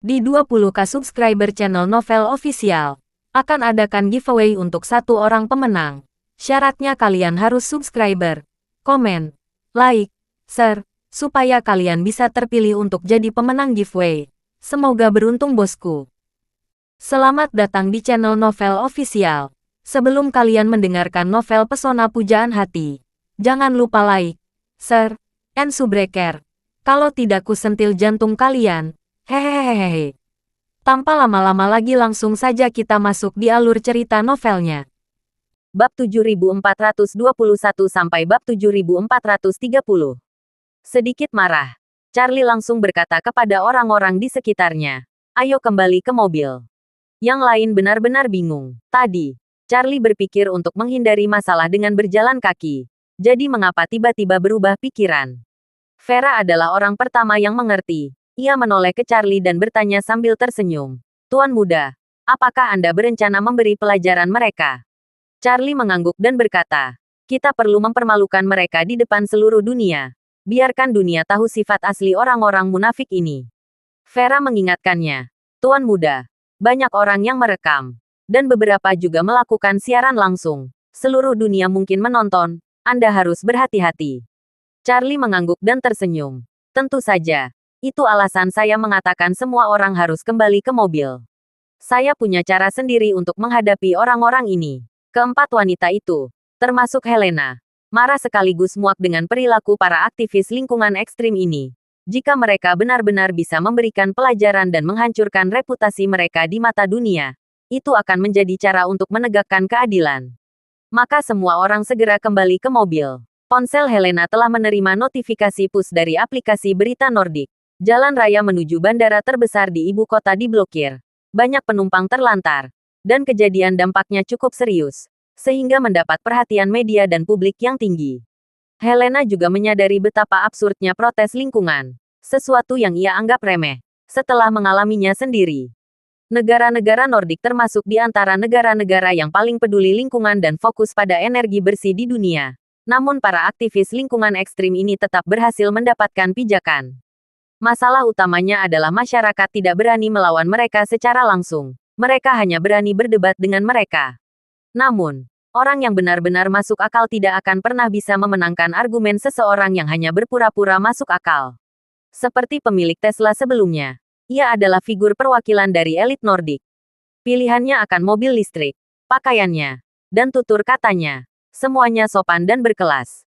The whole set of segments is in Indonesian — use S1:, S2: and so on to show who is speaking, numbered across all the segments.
S1: Di 20k subscriber channel Novel Official, akan adakan giveaway untuk satu orang pemenang. Syaratnya kalian harus subscriber, komen, like, share, supaya kalian bisa terpilih untuk jadi pemenang giveaway. Semoga beruntung bosku. Selamat datang di channel Novel Official. Sebelum kalian mendengarkan novel Pesona Pujaan Hati, jangan lupa like, share, and subscribe. Kalau tidak kusentil jantung kalian. Hehehehe. Tanpa lama-lama lagi langsung saja kita masuk di alur cerita novelnya.
S2: Bab 7421 sampai bab 7430. Sedikit marah, Charlie langsung berkata kepada orang-orang di sekitarnya, "Ayo kembali ke mobil." Yang lain benar-benar bingung. Tadi, Charlie berpikir untuk menghindari masalah dengan berjalan kaki. Jadi mengapa tiba-tiba berubah pikiran? Vera adalah orang pertama yang mengerti. Ia menoleh ke Charlie dan bertanya sambil tersenyum. "Tuan muda, apakah Anda berencana memberi pelajaran mereka?" Charlie mengangguk dan berkata, "Kita perlu mempermalukan mereka di depan seluruh dunia. Biarkan dunia tahu sifat asli orang-orang munafik ini." Vera mengingatkannya, "Tuan muda, banyak orang yang merekam. Dan beberapa juga melakukan siaran langsung. Seluruh dunia mungkin menonton. Anda harus berhati-hati." Charlie mengangguk dan tersenyum. "Tentu saja. Itu alasan saya mengatakan semua orang harus kembali ke mobil. Saya punya cara sendiri untuk menghadapi orang-orang ini." Keempat wanita itu, termasuk Helena, marah sekaligus muak dengan perilaku para aktivis lingkungan ekstrim ini. Jika mereka benar-benar bisa memberikan pelajaran dan menghancurkan reputasi mereka di mata dunia, itu akan menjadi cara untuk menegakkan keadilan. Maka semua orang segera kembali ke mobil. Ponsel Helena telah menerima notifikasi push dari aplikasi berita Nordik. Jalan raya menuju bandara terbesar di ibu kota diblokir. Banyak penumpang terlantar. Dan kejadian dampaknya cukup serius. Sehingga mendapat perhatian media dan publik yang tinggi. Helena juga menyadari betapa absurdnya protes lingkungan. Sesuatu yang ia anggap remeh. Setelah mengalaminya sendiri. Negara-negara Nordik termasuk di antara negara-negara yang paling peduli lingkungan dan fokus pada energi bersih di dunia. Namun para aktivis lingkungan ekstrim ini tetap berhasil mendapatkan pijakan. Masalah utamanya adalah masyarakat tidak berani melawan mereka secara langsung. Mereka hanya berani berdebat dengan mereka. Namun, orang yang benar-benar masuk akal tidak akan pernah bisa memenangkan argumen seseorang yang hanya berpura-pura masuk akal. Seperti pemilik Tesla sebelumnya. Ia adalah figur perwakilan dari elit Nordik. Pilihannya akan mobil listrik, pakaiannya, dan tutur katanya. Semuanya sopan dan berkelas.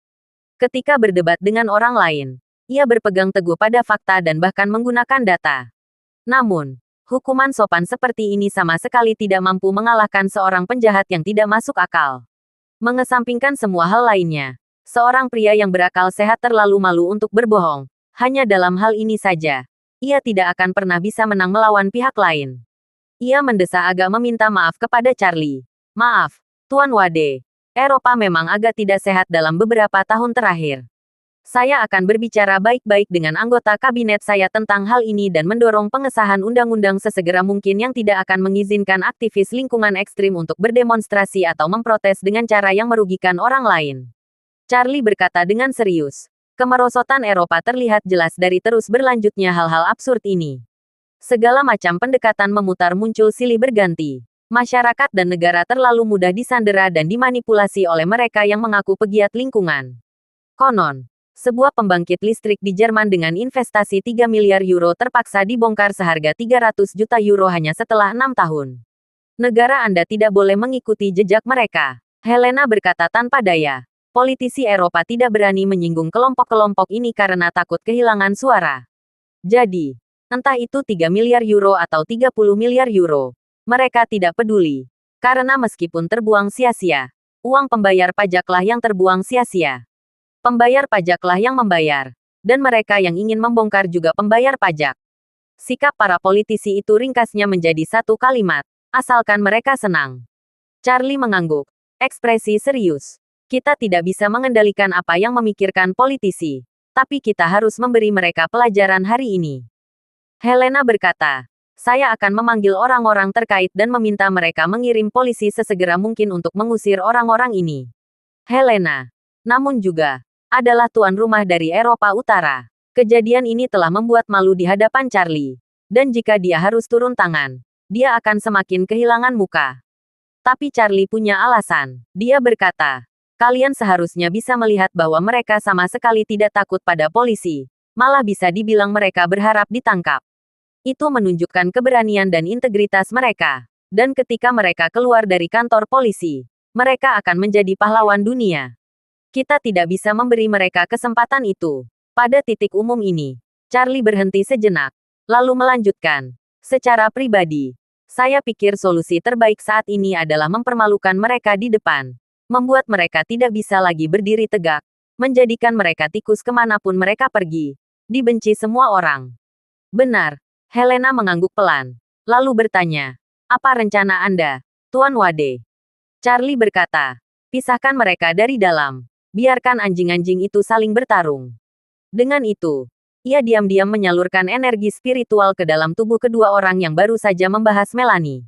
S2: Ketika berdebat dengan orang lain, ia berpegang teguh pada fakta dan bahkan menggunakan data. Namun, hukuman sopan seperti ini sama sekali tidak mampu mengalahkan seorang penjahat yang tidak masuk akal. Mengesampingkan semua hal lainnya, seorang pria yang berakal sehat terlalu malu untuk berbohong. Hanya dalam hal ini saja, ia tidak akan pernah bisa menang melawan pihak lain. Ia mendesak agak meminta maaf kepada Charlie. "Maaf, Tuan Wade. Eropa memang agak tidak sehat dalam beberapa tahun terakhir. Saya akan berbicara baik-baik dengan anggota kabinet saya tentang hal ini dan mendorong pengesahan undang-undang sesegera mungkin yang tidak akan mengizinkan aktivis lingkungan ekstrim untuk berdemonstrasi atau memprotes dengan cara yang merugikan orang lain." Charlie berkata dengan serius. Kemerosotan Eropa terlihat jelas dari terus berlanjutnya hal-hal absurd ini. Segala macam pendekatan memutar muncul silih berganti. Masyarakat dan negara terlalu mudah disandera dan dimanipulasi oleh mereka yang mengaku pegiat lingkungan. Konon, sebuah pembangkit listrik di Jerman dengan investasi 3 miliar euro terpaksa dibongkar seharga 300 juta euro hanya setelah 6 tahun. Negara Anda tidak boleh mengikuti jejak mereka. Helena berkata tanpa daya. Politisi Eropa tidak berani menyinggung kelompok-kelompok ini karena takut kehilangan suara. Jadi, entah itu 3 miliar euro atau 30 miliar euro. Mereka tidak peduli. Karena meskipun terbuang sia-sia, uang pembayar pajaklah yang terbuang sia-sia. Pembayar pajaklah yang membayar. Dan mereka yang ingin membongkar juga pembayar pajak. Sikap para politisi itu ringkasnya menjadi satu kalimat. Asalkan mereka senang. Charlie mengangguk. Ekspresi serius. Kita tidak bisa mengendalikan apa yang memikirkan politisi. Tapi kita harus memberi mereka pelajaran hari ini. Helena berkata, "Saya akan memanggil orang-orang terkait dan meminta mereka mengirim polisi sesegera mungkin untuk mengusir orang-orang ini." Helena, namun juga, adalah tuan rumah dari Eropa Utara. Kejadian ini telah membuat malu di hadapan Charlie. Dan jika dia harus turun tangan, dia akan semakin kehilangan muka. Tapi Charlie punya alasan. Dia berkata, kalian seharusnya bisa melihat bahwa mereka sama sekali tidak takut pada polisi. Malah bisa dibilang mereka berharap ditangkap. Itu menunjukkan keberanian dan integritas mereka. Dan ketika mereka keluar dari kantor polisi, mereka akan menjadi pahlawan dunia. Kita tidak bisa memberi mereka kesempatan itu. Pada titik umum ini, Charlie berhenti sejenak, lalu melanjutkan. Secara pribadi, saya pikir solusi terbaik saat ini adalah mempermalukan mereka di depan. Membuat mereka tidak bisa lagi berdiri tegak. Menjadikan mereka tikus kemanapun mereka pergi. Dibenci semua orang. Benar, Helena mengangguk pelan. Lalu bertanya, apa rencana Anda, Tuan Wade? Charlie berkata, pisahkan mereka dari dalam. Biarkan anjing-anjing itu saling bertarung. Dengan itu, ia diam-diam menyalurkan energi spiritual ke dalam tubuh kedua orang yang baru saja membahas Melanie.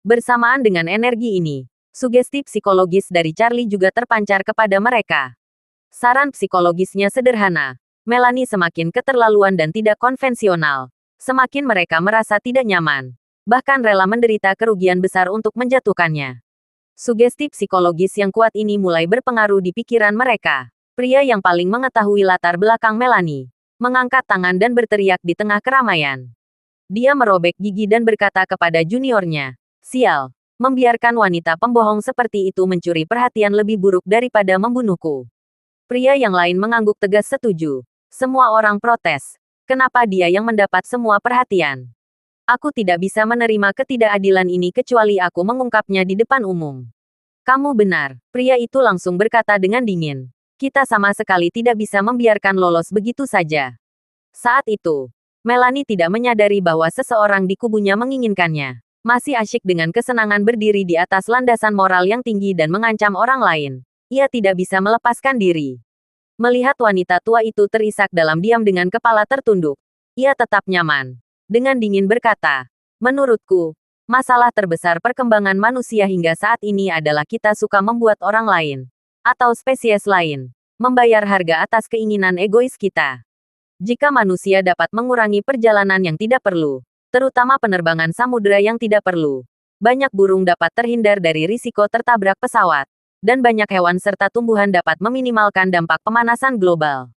S2: Bersamaan dengan energi ini, sugesti psikologis dari Charlie juga terpancar kepada mereka. Saran psikologisnya sederhana. Melanie semakin keterlaluan dan tidak konvensional. Semakin mereka merasa tidak nyaman. Bahkan rela menderita kerugian besar untuk menjatuhkannya. Sugesti psikologis yang kuat ini mulai berpengaruh di pikiran mereka. Pria yang paling mengetahui latar belakang Melanie mengangkat tangan dan berteriak di tengah keramaian. Dia merobek gigi dan berkata kepada juniornya, sial, membiarkan wanita pembohong seperti itu mencuri perhatian lebih buruk daripada membunuhku. Pria yang lain mengangguk tegas setuju. Semua orang protes. Kenapa dia yang mendapat semua perhatian? Aku tidak bisa menerima ketidakadilan ini kecuali aku mengungkapnya di depan umum. Kamu benar, pria itu langsung berkata dengan dingin. Kita sama sekali tidak bisa membiarkan lolos begitu saja. Saat itu, Melanie tidak menyadari bahwa seseorang di kubunya menginginkannya. Masih asyik dengan kesenangan berdiri di atas landasan moral yang tinggi dan mengancam orang lain. Ia tidak bisa melepaskan diri. Melihat wanita tua itu terisak dalam diam dengan kepala tertunduk, ia tetap nyaman. Dengan dingin berkata, menurutku, masalah terbesar perkembangan manusia hingga saat ini adalah kita suka membuat orang lain atau spesies lain membayar harga atas keinginan egois kita. Jika manusia dapat mengurangi perjalanan yang tidak perlu, terutama penerbangan samudera yang tidak perlu, banyak burung dapat terhindar dari risiko tertabrak pesawat, dan banyak hewan serta tumbuhan dapat meminimalkan dampak pemanasan global.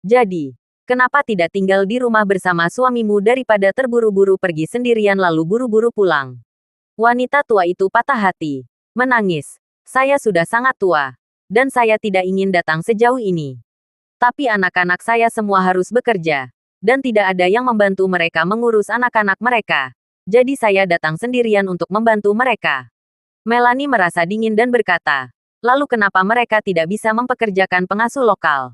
S2: Jadi, kenapa tidak tinggal di rumah bersama suamimu daripada terburu-buru pergi sendirian lalu buru-buru pulang? Wanita tua itu patah hati, menangis. Saya sudah sangat tua. Dan saya tidak ingin datang sejauh ini. Tapi anak-anak saya semua harus bekerja. Dan tidak ada yang membantu mereka mengurus anak-anak mereka. Jadi saya datang sendirian untuk membantu mereka. Melanie merasa dingin dan berkata, lalu kenapa mereka tidak bisa mempekerjakan pengasuh lokal?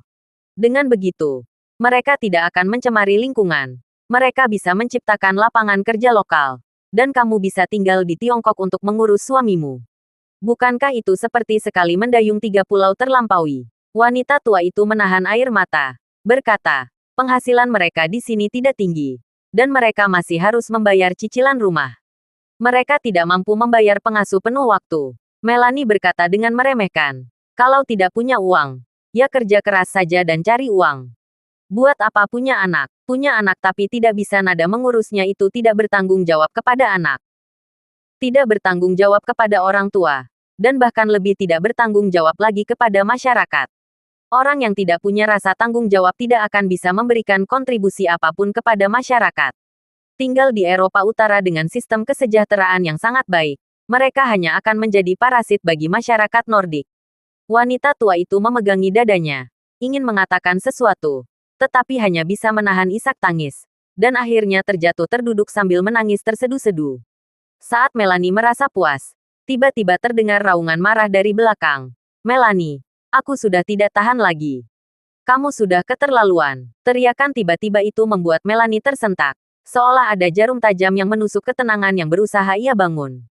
S2: Dengan begitu, mereka tidak akan mencemari lingkungan. Mereka bisa menciptakan lapangan kerja lokal. Dan kamu bisa tinggal di Tiongkok untuk mengurus suamimu. Bukankah itu seperti sekali mendayung 3 pulau terlampaui? Wanita tua itu menahan air mata. Berkata, penghasilan mereka di sini tidak tinggi. Dan mereka masih harus membayar cicilan rumah. Mereka tidak mampu membayar pengasuh penuh waktu. Melanie berkata dengan meremehkan. Kalau tidak punya uang, ya kerja keras saja dan cari uang. Buat apa punya anak? Punya anak tapi tidak bisa nada mengurusnya itu tidak bertanggung jawab kepada anak. Tidak bertanggung jawab kepada orang tua. Dan bahkan lebih tidak bertanggung jawab lagi kepada masyarakat. Orang yang tidak punya rasa tanggung jawab tidak akan bisa memberikan kontribusi apapun kepada masyarakat. Tinggal di Eropa Utara dengan sistem kesejahteraan yang sangat baik, mereka hanya akan menjadi parasit bagi masyarakat Nordik. Wanita tua itu memegangi dadanya, ingin mengatakan sesuatu, tetapi hanya bisa menahan isak tangis, dan akhirnya terjatuh terduduk sambil menangis terseduh-seduh. Saat Melanie merasa puas, tiba-tiba terdengar raungan marah dari belakang. Melanie, aku sudah tidak tahan lagi. Kamu sudah keterlaluan. Teriakan tiba-tiba itu membuat Melanie tersentak. Seolah ada jarum tajam yang menusuk ketenangan yang berusaha ia bangun.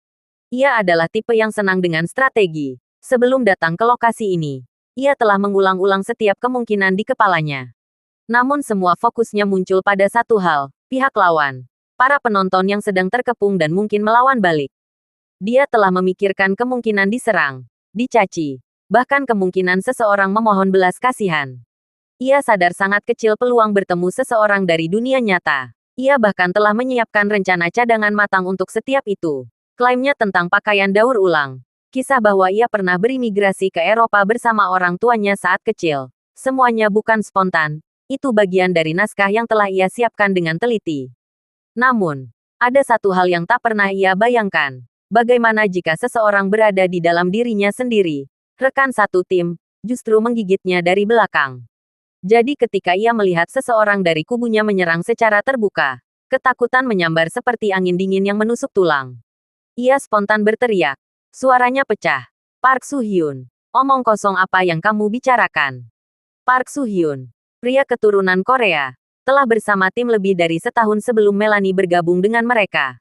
S2: Ia adalah tipe yang senang dengan strategi. Sebelum datang ke lokasi ini, ia telah mengulang-ulang setiap kemungkinan di kepalanya. Namun semua fokusnya muncul pada satu hal, pihak lawan. Para penonton yang sedang terkepung dan mungkin melawan balik. Dia telah memikirkan kemungkinan diserang, dicaci, bahkan kemungkinan seseorang memohon belas kasihan. Ia sadar sangat kecil peluang bertemu seseorang dari dunia nyata. Ia bahkan telah menyiapkan rencana cadangan matang untuk setiap itu. Klaimnya tentang pakaian daur ulang. Kisah bahwa ia pernah berimigrasi ke Eropa bersama orang tuanya saat kecil. Semuanya bukan spontan. Itu bagian dari naskah yang telah ia siapkan dengan teliti. Namun, ada satu hal yang tak pernah ia bayangkan. Bagaimana jika seseorang berada di dalam dirinya sendiri? Rekan satu tim, justru menggigitnya dari belakang. Jadi ketika ia melihat seseorang dari kubunya menyerang secara terbuka, ketakutan menyambar seperti angin dingin yang menusuk tulang. Ia spontan berteriak. Suaranya pecah. Park Soo-hyun, omong kosong apa yang kamu bicarakan? Park Soo-hyun, pria keturunan Korea, telah bersama tim lebih dari setahun sebelum Melanie bergabung dengan mereka.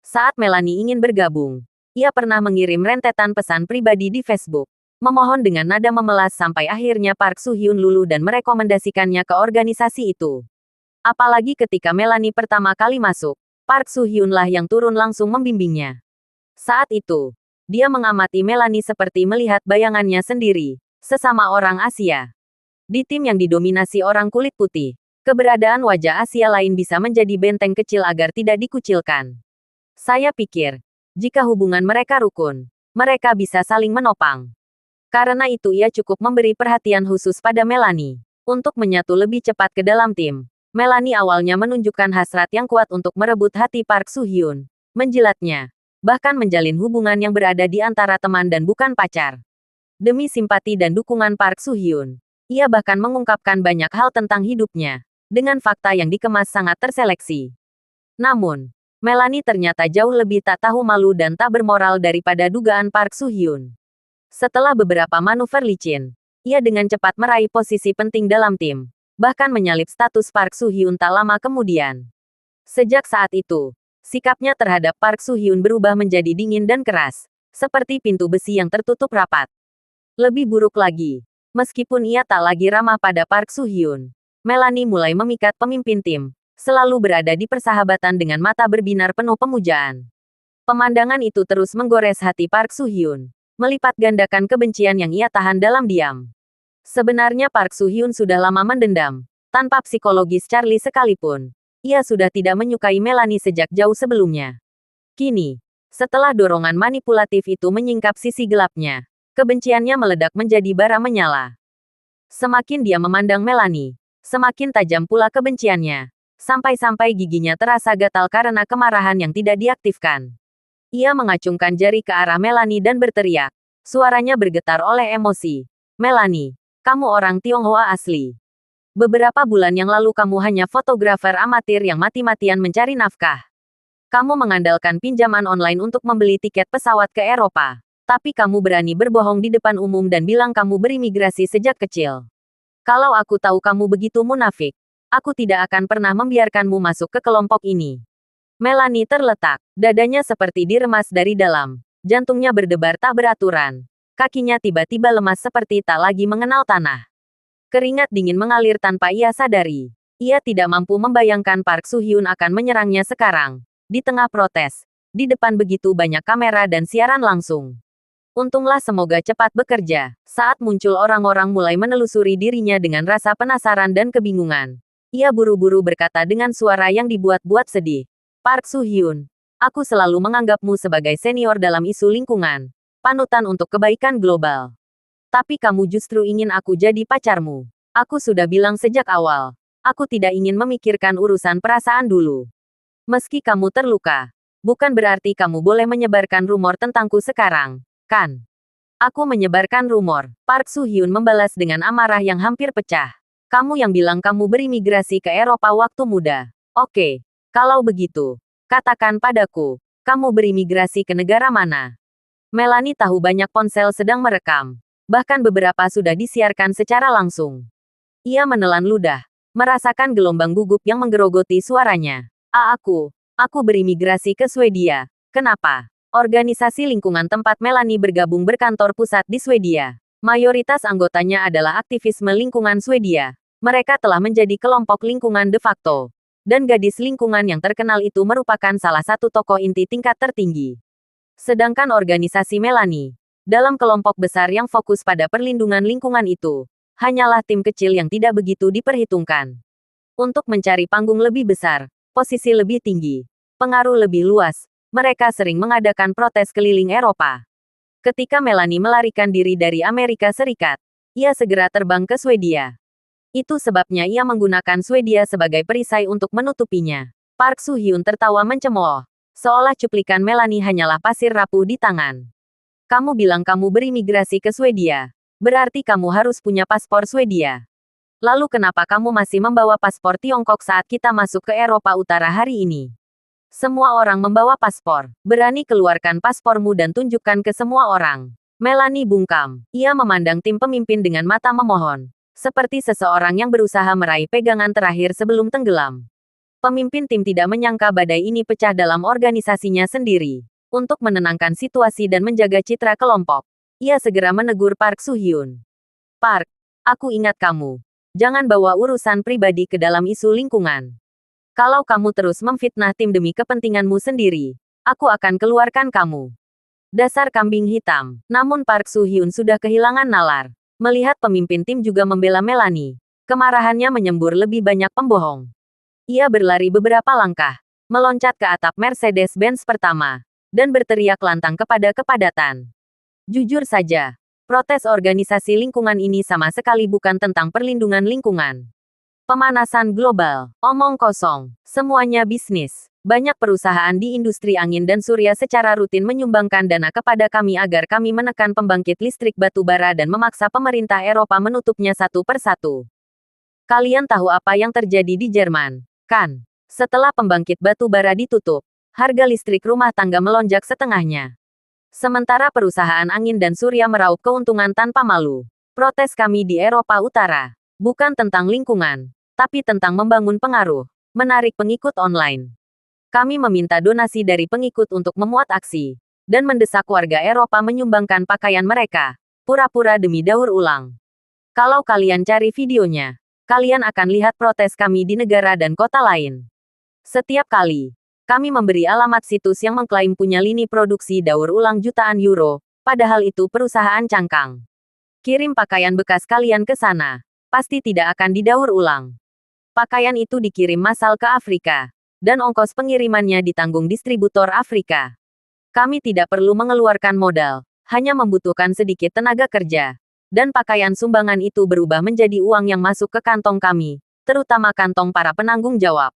S2: Saat Melanie ingin bergabung, ia pernah mengirim rentetan pesan pribadi di Facebook. Memohon dengan nada memelas sampai akhirnya Park Soo-hyun luluh dan merekomendasikannya ke organisasi itu. Apalagi ketika Melanie pertama kali masuk, Park Soo-hyun lah yang turun langsung membimbingnya. Saat itu, dia mengamati Melanie seperti melihat bayangannya sendiri, sesama orang Asia. Di tim yang didominasi orang kulit putih, keberadaan wajah Asia lain bisa menjadi benteng kecil agar tidak dikucilkan. Saya pikir, jika hubungan mereka rukun, mereka bisa saling menopang. Karena itu ia cukup memberi perhatian khusus pada Melanie. Untuk menyatu lebih cepat ke dalam tim, Melanie awalnya menunjukkan hasrat yang kuat untuk merebut hati Park Soo-hyun, menjilatnya, bahkan menjalin hubungan yang berada di antara teman dan bukan pacar. Demi simpati dan dukungan Park Soo-hyun, ia bahkan mengungkapkan banyak hal tentang hidupnya, dengan fakta yang dikemas sangat terseleksi. Namun, Melanie ternyata jauh lebih tak tahu malu dan tak bermoral daripada dugaan Park Soo-hyun. Setelah beberapa manuver licin, ia dengan cepat meraih posisi penting dalam tim, bahkan menyalip status Park Soo-hyun tak lama kemudian. Sejak saat itu, sikapnya terhadap Park Soo-hyun berubah menjadi dingin dan keras, seperti pintu besi yang tertutup rapat. Lebih buruk lagi, meskipun ia tak lagi ramah pada Park Soo-hyun, Melanie mulai memikat pemimpin tim, selalu berada di persahabatan dengan mata berbinar penuh pemujaan. Pemandangan itu terus menggores hati Park Soo-hyun, melipat gandakan kebencian yang ia tahan dalam diam. Sebenarnya Park Soo-hyun sudah lama mendendam, tanpa psikologis Charlie sekalipun. Ia sudah tidak menyukai Melanie sejak jauh sebelumnya. Kini, setelah dorongan manipulatif itu menyingkap sisi gelapnya, kebenciannya meledak menjadi bara menyala. Semakin dia memandang Melanie, semakin tajam pula kebenciannya, sampai-sampai giginya terasa gatal karena kemarahan yang tidak diaktifkan. Ia mengacungkan jari ke arah Melanie dan berteriak. Suaranya bergetar oleh emosi. Melanie, kamu orang Tionghoa asli. Beberapa bulan yang lalu kamu hanya fotografer amatir yang mati-matian mencari nafkah. Kamu mengandalkan pinjaman online untuk membeli tiket pesawat ke Eropa. Tapi kamu berani berbohong di depan umum dan bilang kamu berimigrasi sejak kecil. Kalau aku tahu kamu begitu munafik, aku tidak akan pernah membiarkanmu masuk ke kelompok ini. Melanie terletak, dadanya seperti diremas dari dalam, jantungnya berdebar tak beraturan. Kakinya tiba-tiba lemas seperti tak lagi mengenal tanah. Keringat dingin mengalir tanpa ia sadari. Ia tidak mampu membayangkan Park Soo-hyun akan menyerangnya sekarang, di tengah protes, di depan begitu banyak kamera dan siaran langsung. Untunglah semoga cepat bekerja. Saat muncul orang-orang mulai menelusuri dirinya dengan rasa penasaran dan kebingungan. Ia buru-buru berkata dengan suara yang dibuat-buat sedih. Park Soo-hyun, aku selalu menganggapmu sebagai senior dalam isu lingkungan, panutan untuk kebaikan global. Tapi kamu justru ingin aku jadi pacarmu. Aku sudah bilang sejak awal, aku tidak ingin memikirkan urusan perasaan dulu. Meski kamu terluka, bukan berarti kamu boleh menyebarkan rumor tentangku sekarang, kan? Aku menyebarkan rumor, Park Soo-hyun membalas dengan amarah yang hampir pecah. Kamu yang bilang kamu berimigrasi ke Eropa waktu muda. Oke. Kalau begitu, katakan padaku, kamu berimigrasi ke negara mana? Melanie tahu banyak ponsel sedang merekam. Bahkan beberapa sudah disiarkan secara langsung. Ia menelan ludah, merasakan gelombang gugup yang menggerogoti suaranya. Aku berimigrasi ke Swedia. Kenapa? Organisasi lingkungan tempat Melanie bergabung berkantor pusat di Swedia. Mayoritas anggotanya adalah aktivisme lingkungan Swedia. Mereka telah menjadi kelompok lingkungan de facto. Dan gadis lingkungan yang terkenal itu merupakan salah satu tokoh inti tingkat tertinggi. Sedangkan organisasi Melanie, dalam kelompok besar yang fokus pada perlindungan lingkungan itu, hanyalah tim kecil yang tidak begitu diperhitungkan. Untuk mencari panggung lebih besar, posisi lebih tinggi, pengaruh lebih luas. Mereka sering mengadakan protes keliling Eropa. Ketika Melanie melarikan diri dari Amerika Serikat, ia segera terbang ke Swedia. Itu sebabnya ia menggunakan Swedia sebagai perisai untuk menutupinya. Park Soo-hyun tertawa mencemooh, seolah cuplikan Melanie hanyalah pasir rapuh di tangan. Kamu bilang kamu berimigrasi ke Swedia. Berarti kamu harus punya paspor Swedia. Lalu kenapa kamu masih membawa paspor Tiongkok saat kita masuk ke Eropa Utara hari ini? Semua orang membawa paspor. Berani keluarkan paspormu dan tunjukkan ke semua orang. Melanie bungkam. Ia memandang tim pemimpin dengan mata memohon. Seperti seseorang yang berusaha meraih pegangan terakhir sebelum tenggelam. Pemimpin tim tidak menyangka badai ini pecah dalam organisasinya sendiri. Untuk menenangkan situasi dan menjaga citra kelompok, ia segera menegur Park Soo-hyun. Park, aku ingat kamu. Jangan bawa urusan pribadi ke dalam isu lingkungan. Kalau kamu terus memfitnah tim demi kepentinganmu sendiri, aku akan keluarkan kamu. Dasar kambing hitam. Namun Park Soo-hyun sudah kehilangan nalar. Melihat pemimpin tim juga membela Melanie, kemarahannya menyembur lebih banyak pembohong. Ia berlari beberapa langkah, meloncat ke atap Mercedes-Benz pertama, dan berteriak lantang kepada kepadatan. Jujur saja, protes organisasi lingkungan ini sama sekali bukan tentang perlindungan lingkungan. Pemanasan global, omong kosong, semuanya bisnis. Banyak perusahaan di industri angin dan surya secara rutin menyumbangkan dana kepada kami agar kami menekan pembangkit listrik batu bara dan memaksa pemerintah Eropa menutupnya satu persatu. Kalian tahu apa yang terjadi di Jerman, kan? Setelah pembangkit batu bara ditutup, harga listrik rumah tangga melonjak setengahnya. Sementara perusahaan angin dan surya meraup keuntungan tanpa malu. Protes kami di Eropa Utara bukan tentang lingkungan, tapi tentang membangun pengaruh, menarik pengikut online. Kami meminta donasi dari pengikut untuk memuat aksi, dan mendesak warga Eropa menyumbangkan pakaian mereka, pura-pura demi daur ulang. Kalau kalian cari videonya, kalian akan lihat protes kami di negara dan kota lain. Setiap kali, kami memberi alamat situs yang mengklaim punya lini produksi daur ulang jutaan euro, padahal itu perusahaan cangkang. Kirim pakaian bekas kalian ke sana, pasti tidak akan didaur ulang. Pakaian itu dikirim massal ke Afrika, dan ongkos pengirimannya ditanggung distributor Afrika. Kami tidak perlu mengeluarkan modal, hanya membutuhkan sedikit tenaga kerja. Dan pakaian sumbangan itu berubah menjadi uang yang masuk ke kantong kami, terutama kantong para penanggung jawab.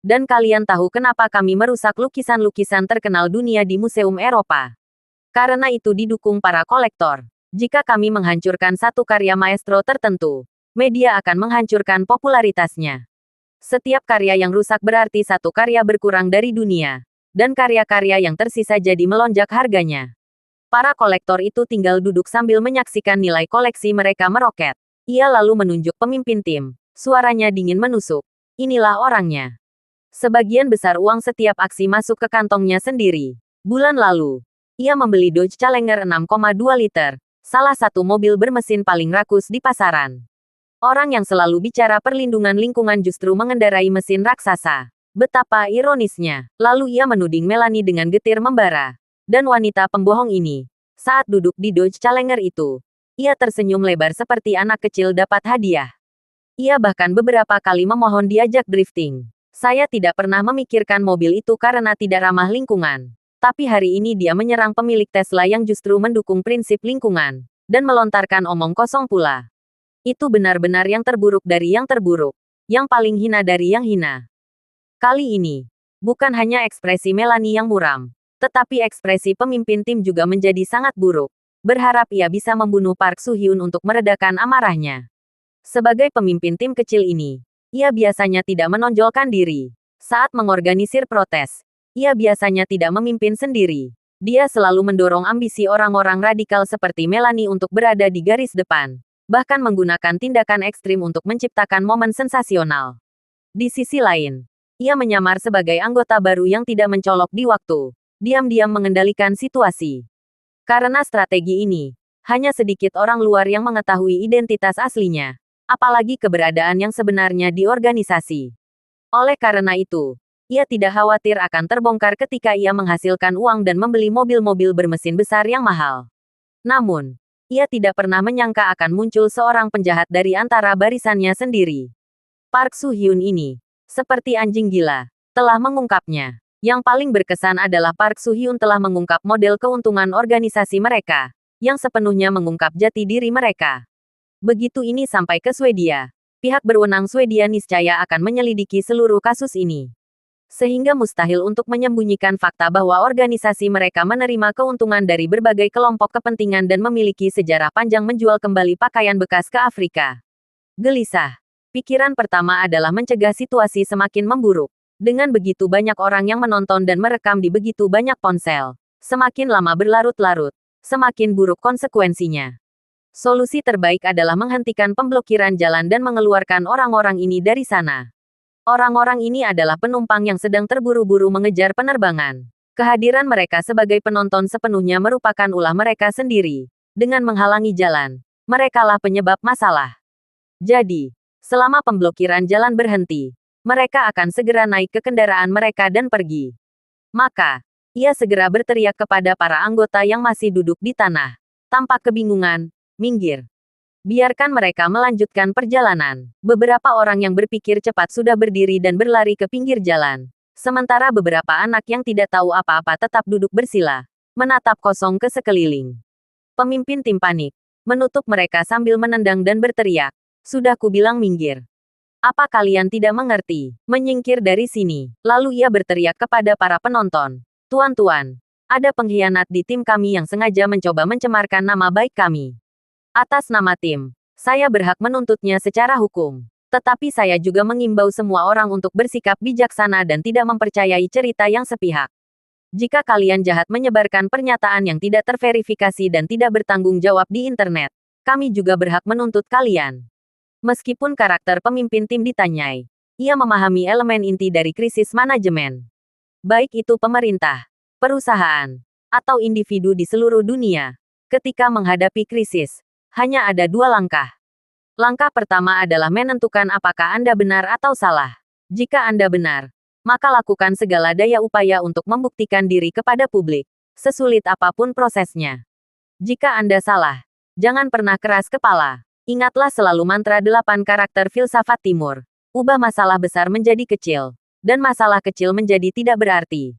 S2: Dan kalian tahu kenapa kami merusak lukisan-lukisan terkenal dunia di Museum Eropa? Karena itu didukung para kolektor. Jika kami menghancurkan satu karya maestro tertentu, media akan menghancurkan popularitasnya. Setiap karya yang rusak berarti satu karya berkurang dari dunia, dan karya-karya yang tersisa jadi melonjak harganya. Para kolektor itu tinggal duduk sambil menyaksikan nilai koleksi mereka meroket. Ia lalu menunjuk pemimpin tim. Suaranya dingin menusuk. Inilah orangnya. Sebagian besar uang setiap aksi masuk ke kantongnya sendiri. Bulan lalu, ia membeli Dodge Challenger 6,2 liter, salah satu mobil bermesin paling rakus di pasaran. Orang yang selalu bicara perlindungan lingkungan justru mengendarai mesin raksasa. Betapa ironisnya. Lalu ia menuding Melanie dengan getir membara. Dan wanita pembohong ini, saat duduk di Dodge Challenger itu, ia tersenyum lebar seperti anak kecil dapat hadiah. Ia bahkan beberapa kali memohon diajak drifting. Saya tidak pernah memikirkan mobil itu karena tidak ramah lingkungan. Tapi hari ini dia menyerang pemilik Tesla yang justru mendukung prinsip lingkungan, dan melontarkan omong kosong pula. Itu benar-benar yang terburuk dari yang terburuk. Yang paling hina dari yang hina. Kali ini, bukan hanya ekspresi Melanie yang muram, tetapi ekspresi pemimpin tim juga menjadi sangat buruk. Berharap ia bisa membunuh Park Soo-hyun untuk meredakan amarahnya. Sebagai pemimpin tim kecil ini, ia biasanya tidak menonjolkan diri. Saat mengorganisir protes, ia biasanya tidak memimpin sendiri. Dia selalu mendorong ambisi orang-orang radikal seperti Melanie untuk berada di garis depan. Bahkan menggunakan tindakan ekstrim untuk menciptakan momen sensasional. Di sisi lain, ia menyamar sebagai anggota baru yang tidak mencolok di waktu, diam-diam mengendalikan situasi. Karena strategi ini, hanya sedikit orang luar yang mengetahui identitas aslinya, apalagi keberadaan yang sebenarnya di organisasi. Oleh karena itu, ia tidak khawatir akan terbongkar ketika ia menghasilkan uang dan membeli mobil-mobil bermesin besar yang mahal. Namun, ia tidak pernah menyangka akan muncul seorang penjahat dari antara barisannya sendiri. Park Soo-hyun ini, seperti anjing gila, telah mengungkapnya. Yang paling berkesan adalah Park Soo-hyun telah mengungkap model keuntungan organisasi mereka, yang sepenuhnya mengungkap jati diri mereka. Begitu ini sampai ke Swedia, pihak berwenang Swedia niscaya akan menyelidiki seluruh kasus ini. Sehingga mustahil untuk menyembunyikan fakta bahwa organisasi mereka menerima keuntungan dari berbagai kelompok kepentingan dan memiliki sejarah panjang menjual kembali pakaian bekas ke Afrika. Gelisah. Pikiran pertama adalah mencegah situasi semakin memburuk. Dengan begitu banyak orang yang menonton dan merekam di begitu banyak ponsel, semakin lama berlarut-larut, semakin buruk konsekuensinya. Solusi terbaik adalah menghentikan pemblokiran jalan dan mengeluarkan orang-orang ini dari sana. Orang-orang ini adalah penumpang yang sedang terburu-buru mengejar penerbangan. Kehadiran mereka sebagai penonton sepenuhnya merupakan ulah mereka sendiri. Dengan menghalangi jalan, merekalah penyebab masalah. Jadi, selama pemblokiran jalan berhenti, mereka akan segera naik ke kendaraan mereka dan pergi. Maka, ia segera berteriak kepada para anggota yang masih duduk di tanah. Tampak kebingungan, minggir. Biarkan mereka melanjutkan perjalanan. Beberapa orang yang berpikir cepat sudah berdiri dan berlari ke pinggir jalan. Sementara beberapa anak yang tidak tahu apa-apa tetap duduk bersila, menatap kosong ke sekeliling. Pemimpin tim panik, menutup mereka sambil menendang dan berteriak. Sudah kubilang minggir. Apa kalian tidak mengerti? Menyingkir dari sini. Lalu ia berteriak kepada para penonton. Tuan-tuan, ada pengkhianat di tim kami yang sengaja mencoba mencemarkan nama baik kami. Atas nama tim, saya berhak menuntutnya secara hukum. Tetapi saya juga mengimbau semua orang untuk bersikap bijaksana dan tidak mempercayai cerita yang sepihak. Jika kalian jahat menyebarkan pernyataan yang tidak terverifikasi dan tidak bertanggung jawab di internet, kami juga berhak menuntut kalian. Meskipun karakter pemimpin tim ditanyai, ia memahami elemen inti dari krisis manajemen. Baik itu pemerintah, perusahaan, atau individu di seluruh dunia. Ketika menghadapi krisis, hanya ada dua langkah. Langkah pertama adalah menentukan apakah Anda benar atau salah. Jika Anda benar, maka lakukan segala daya upaya untuk membuktikan diri kepada publik, sesulit apapun prosesnya. Jika Anda salah, jangan pernah keras kepala. Ingatlah selalu mantra 8 karakter filsafat timur. Ubah masalah besar menjadi kecil, dan masalah kecil menjadi tidak berarti.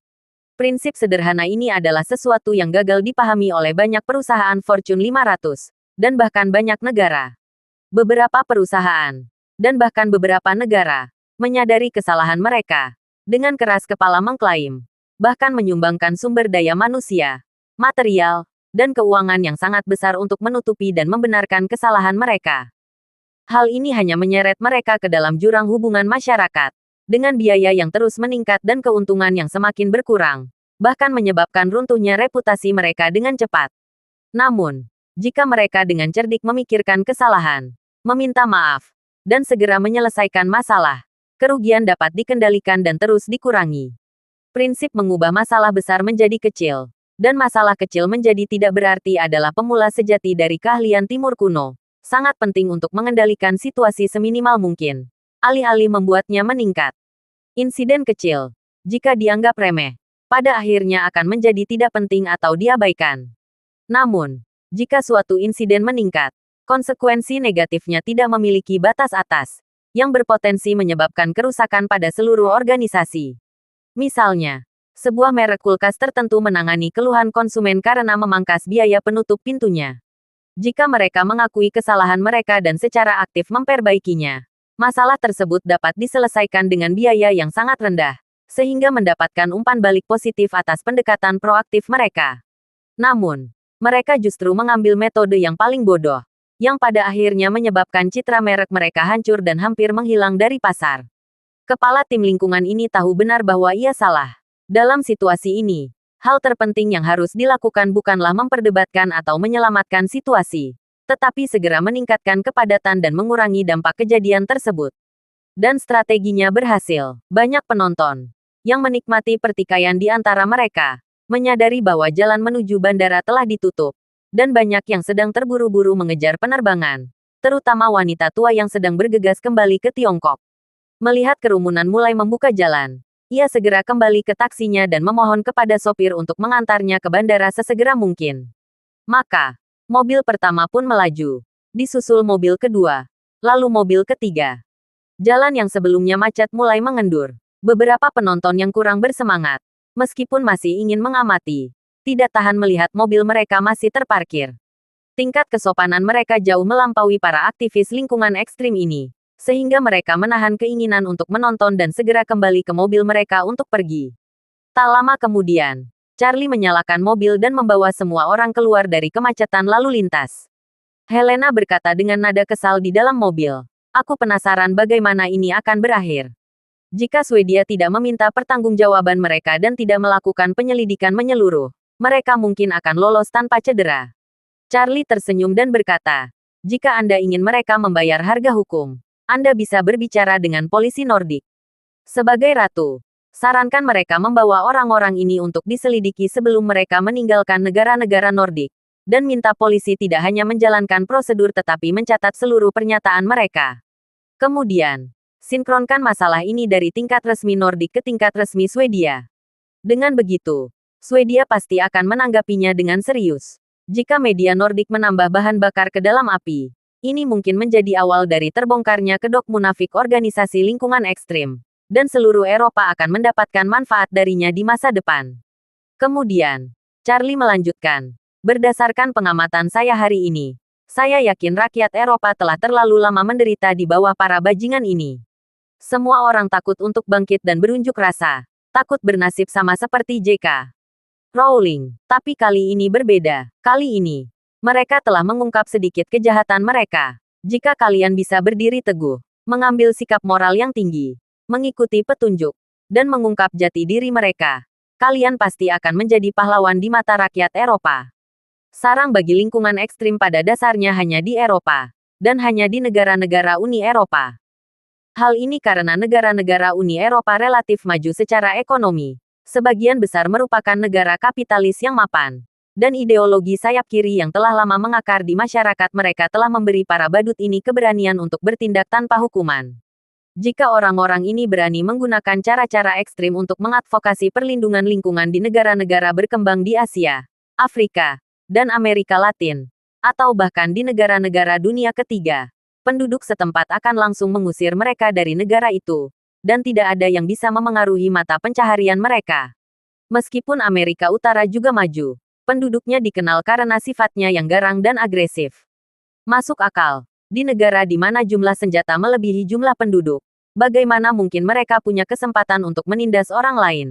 S2: Prinsip sederhana ini adalah sesuatu yang gagal dipahami oleh banyak perusahaan Fortune 500, dan bahkan banyak negara. Beberapa perusahaan, dan bahkan beberapa negara, menyadari kesalahan mereka, dengan keras kepala mengklaim, bahkan menyumbangkan sumber daya manusia, material, dan keuangan yang sangat besar untuk menutupi dan membenarkan kesalahan mereka. Hal ini hanya menyeret mereka ke dalam jurang hubungan masyarakat, dengan biaya yang terus meningkat dan keuntungan yang semakin berkurang, bahkan menyebabkan runtuhnya reputasi mereka dengan cepat. Namun, jika mereka dengan cerdik memikirkan kesalahan, meminta maaf, dan segera menyelesaikan masalah, kerugian dapat dikendalikan dan terus dikurangi. Prinsip mengubah masalah besar menjadi kecil, dan masalah kecil menjadi tidak berarti adalah pemula sejati dari keahlian Timur kuno. Sangat penting untuk mengendalikan situasi seminimal mungkin, alih-alih membuatnya meningkat. Insiden kecil, jika dianggap remeh, pada akhirnya akan menjadi tidak penting atau diabaikan. Namun, jika suatu insiden meningkat, konsekuensi negatifnya tidak memiliki batas atas, yang berpotensi menyebabkan kerusakan pada seluruh organisasi. Misalnya, sebuah merek kulkas tertentu menangani keluhan konsumen karena memangkas biaya penutup pintunya. Jika mereka mengakui kesalahan mereka dan secara aktif memperbaikinya, masalah tersebut dapat diselesaikan dengan biaya yang sangat rendah, sehingga mendapatkan umpan balik positif atas pendekatan proaktif mereka. Namun, mereka justru mengambil metode yang paling bodoh, yang pada akhirnya menyebabkan citra merek mereka hancur dan hampir menghilang dari pasar. Kepala tim lingkungan ini tahu benar bahwa ia salah. Dalam situasi ini, hal terpenting yang harus dilakukan bukanlah memperdebatkan atau menyelamatkan situasi, tetapi segera meningkatkan kepadatan dan mengurangi dampak kejadian tersebut. Dan strateginya berhasil. Banyak penonton yang menikmati pertikaian di antara mereka menyadari bahwa jalan menuju bandara telah ditutup, dan banyak yang sedang terburu-buru mengejar penerbangan, terutama wanita tua yang sedang bergegas kembali ke Tiongkok. Melihat kerumunan mulai membuka jalan, ia segera kembali ke taksinya dan memohon kepada sopir untuk mengantarnya ke bandara sesegera mungkin. Maka, mobil pertama pun melaju, disusul mobil kedua, lalu mobil ketiga. Jalan yang sebelumnya macet mulai mengendur. Beberapa penonton yang kurang bersemangat, meskipun masih ingin mengamati, tidak tahan melihat mobil mereka masih terparkir. Tingkat kesopanan mereka jauh melampaui para aktivis lingkungan ekstrim ini, sehingga mereka menahan keinginan untuk menonton dan segera kembali ke mobil mereka untuk pergi. Tak lama kemudian, Charlie menyalakan mobil dan membawa semua orang keluar dari kemacetan lalu lintas. Helena berkata dengan nada kesal di dalam mobil, "Aku penasaran bagaimana ini akan berakhir. Jika Swedia tidak meminta pertanggungjawaban mereka dan tidak melakukan penyelidikan menyeluruh, mereka mungkin akan lolos tanpa cedera." Charlie tersenyum dan berkata, "Jika Anda ingin mereka membayar harga hukum, Anda bisa berbicara dengan polisi Nordik. Sebagai ratu, sarankan mereka membawa orang-orang ini untuk diselidiki sebelum mereka meninggalkan negara-negara Nordik, dan minta polisi tidak hanya menjalankan prosedur tetapi mencatat seluruh pernyataan mereka. Kemudian, sinkronkan masalah ini dari tingkat resmi Nordik ke tingkat resmi Swedia. Dengan begitu, Swedia pasti akan menanggapinya dengan serius. Jika media Nordik menambah bahan bakar ke dalam api, ini mungkin menjadi awal dari terbongkarnya kedok munafik organisasi lingkungan ekstrim. Dan seluruh Eropa akan mendapatkan manfaat darinya di masa depan." Kemudian, Charlie melanjutkan, "Berdasarkan pengamatan saya hari ini, saya yakin rakyat Eropa telah terlalu lama menderita di bawah para bajingan ini. Semua orang takut untuk bangkit dan berunjuk rasa, takut bernasib sama seperti J.K. Rowling. Tapi kali ini berbeda. Kali ini, mereka telah mengungkap sedikit kejahatan mereka. Jika kalian bisa berdiri teguh, mengambil sikap moral yang tinggi, mengikuti petunjuk, dan mengungkap jati diri mereka, kalian pasti akan menjadi pahlawan di mata rakyat Eropa." Sarang bagi lingkungan ekstrim pada dasarnya hanya di Eropa, dan hanya di negara-negara Uni Eropa. Hal ini karena negara-negara Uni Eropa relatif maju secara ekonomi, sebagian besar merupakan negara kapitalis yang mapan, dan ideologi sayap kiri yang telah lama mengakar di masyarakat mereka telah memberi para badut ini keberanian untuk bertindak tanpa hukuman. Jika orang-orang ini berani menggunakan cara-cara ekstrim untuk mengadvokasi perlindungan lingkungan di negara-negara berkembang di Asia, Afrika, dan Amerika Latin, atau bahkan di negara-negara dunia ketiga, penduduk setempat akan langsung mengusir mereka dari negara itu, dan tidak ada yang bisa memengaruhi mata pencaharian mereka. Meskipun Amerika Utara juga maju, penduduknya dikenal karena sifatnya yang garang dan agresif. Masuk akal. Di negara di mana jumlah senjata melebihi jumlah penduduk, bagaimana mungkin mereka punya kesempatan untuk menindas orang lain?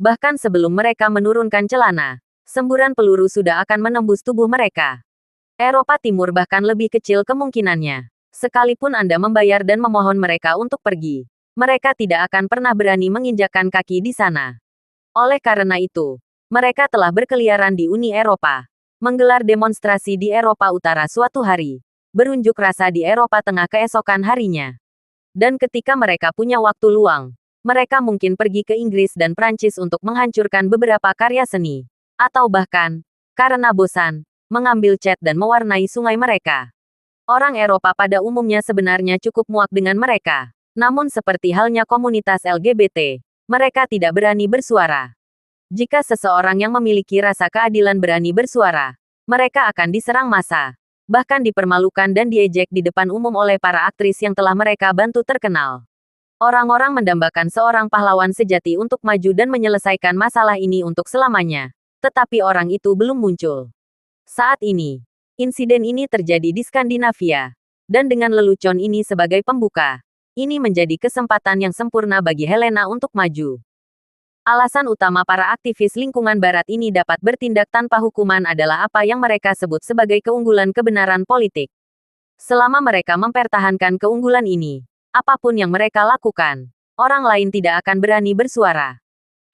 S2: Bahkan sebelum mereka menurunkan celana, semburan peluru sudah akan menembus tubuh mereka. Eropa Timur bahkan lebih kecil kemungkinannya. Sekalipun Anda membayar dan memohon mereka untuk pergi, mereka tidak akan pernah berani menginjakkan kaki di sana. Oleh karena itu, mereka telah berkeliaran di Uni Eropa, menggelar demonstrasi di Eropa Utara suatu hari, berunjuk rasa di Eropa Tengah keesokan harinya. Dan ketika mereka punya waktu luang, mereka mungkin pergi ke Inggris dan Prancis untuk menghancurkan beberapa karya seni. Atau bahkan, karena bosan, mengambil cat dan mewarnai sungai mereka. Orang Eropa pada umumnya sebenarnya cukup muak dengan mereka. Namun seperti halnya komunitas LGBT, mereka tidak berani bersuara. Jika seseorang yang memiliki rasa keadilan berani bersuara, mereka akan diserang massa, bahkan dipermalukan dan diejek di depan umum oleh para aktris yang telah mereka bantu terkenal. Orang-orang mendambakan seorang pahlawan sejati untuk maju dan menyelesaikan masalah ini untuk selamanya. Tetapi orang itu belum muncul. Saat ini, insiden ini terjadi di Skandinavia. Dan dengan lelucon ini sebagai pembuka, ini menjadi kesempatan yang sempurna bagi Helena untuk maju. Alasan utama para aktivis lingkungan barat ini dapat bertindak tanpa hukuman adalah apa yang mereka sebut sebagai keunggulan kebenaran politik. Selama mereka mempertahankan keunggulan ini, apapun yang mereka lakukan, orang lain tidak akan berani bersuara.